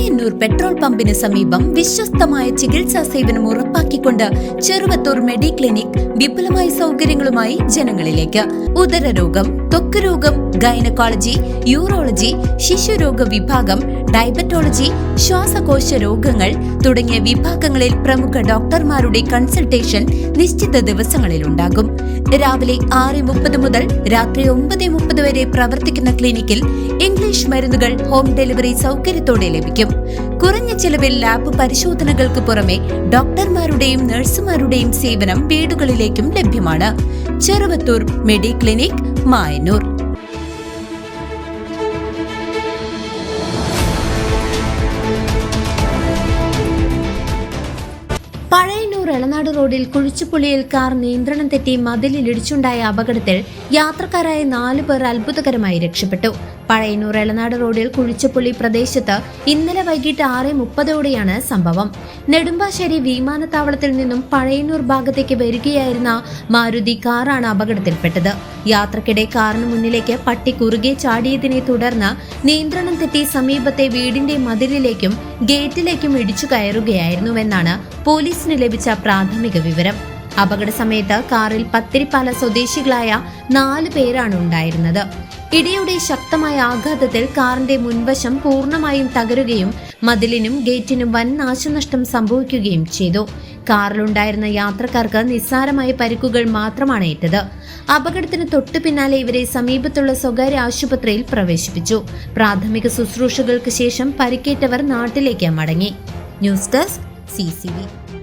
Mayannur petrol പമ്പിന് സമീപം വിശ്വസ്തമായ ചികിത്സാ സേവനം ഉറപ്പാക്കിക്കൊണ്ട് ചെറുവത്തൂർ മെഡിക്ലിനിക് വിപുലമായ സൗകര്യങ്ങളുമായി ജനങ്ങളിലേക്ക്. ഉദരരോഗം, ത്വക്ക് രോഗം, ഗൈനക്കോളജി, യൂറോളജി, ശിശുരോഗ വിഭാഗം, ഡയബറ്റോളജി, ശ്വാസകോശ രോഗങ്ങൾ തുടങ്ങിയ വിഭാഗങ്ങളിൽ പ്രമുഖ ഡോക്ടർമാരുടെ കൺസൾട്ടേഷൻ നിശ്ചിത ദിവസങ്ങളിൽ ഉണ്ടാകും. രാവിലെ 6:30 മുതൽ രാത്രി 9:30 വരെ പ്രവർത്തിക്കുന്ന ക്ലിനിക്കിൽ ഇംഗ്ലീഷ് മരുന്നുകൾ ഹോം ഡെലിവറി സൗകര്യത്തോടെ ലഭിക്കും. കുറഞ്ഞ ചെലവിൽ ലാബ് പരിശോധനകൾക്ക് പുറമെ ഡോക്ടർമാരുടെയും നഴ്സുമാരുടെയും സേവനം വീടുകളിലേക്കും ലഭ്യമാണ്. ചെറുവത്തൂർ മെഡിക്ലിനിക്, മായന്നൂർ. പഴയന്നൂർ എളനാട് റോഡിൽ കുഴിച്ചുപുള്ളിയിൽ കാർ നിയന്ത്രണം തെറ്റി മതിലിലിടിച്ചുണ്ടായ അപകടത്തിൽ യാത്രക്കാരായ 4 പേർ അത്ഭുതകരമായി രക്ഷപ്പെട്ടു. പഴയന്നൂർ എളനാട് റോഡിൽ കുഴിച്ചുപുള്ളി പ്രദേശത്ത് ഇന്നലെ വൈകിട്ട് 6:30ഓടെയാണ് സംഭവം. നെടുമ്പാശ്ശേരി വിമാനത്താവളത്തിൽ നിന്നും പഴയന്നൂർ ഭാഗത്തേക്ക് വരികയായിരുന്ന മാരുതി കാറാണ് അപകടത്തിൽപ്പെട്ടത്. യാത്രക്കിടെ കാറിന് മുന്നിലേക്ക് പട്ടി കുറുകെ ചാടിയതിനെ തുടർന്ന് നിയന്ത്രണം തെറ്റി സമീപത്തെ വീടിന്റെ മതിലിലേക്കും ഗേറ്റിലേക്കും ഇടിച്ചു കയറുകയായിരുന്നുവെന്നാണ് പോലീസിന് ലഭിച്ച പ്രാഥമിക വിവരം. അപകട സമയത്ത് കാറിൽ പത്തിരിപ്പാല സ്വദേശികളായ 4 പേരാണ് ഉണ്ടായിരുന്നത്. ഇടിയുടെ ശക്തമായ ആഘാതത്തിൽ കാറിന്റെ മുൻവശം പൂർണ്ണമായും തകരുകയും മതിലിനും ഗേറ്റിനും വൻ നാശനഷ്ടം സംഭവിക്കുകയും ചെയ്തു. കാറിലുണ്ടായിരുന്ന യാത്രക്കാർക്ക് നിസ്സാരമായ പരിക്കുകൾ മാത്രമാണ് ഏറ്റത്. അപകടത്തിന് തൊട്ടു പിന്നാലെ ഇവരെ സമീപത്തുള്ള സ്വകാര്യ ആശുപത്രിയിൽ പ്രവേശിപ്പിച്ചു. പ്രാഥമിക ശുശ്രൂഷകൾക്ക് ശേഷം പരിക്കേറ്റവർ നാട്ടിലേക്ക് മടങ്ങി. News desk CCV.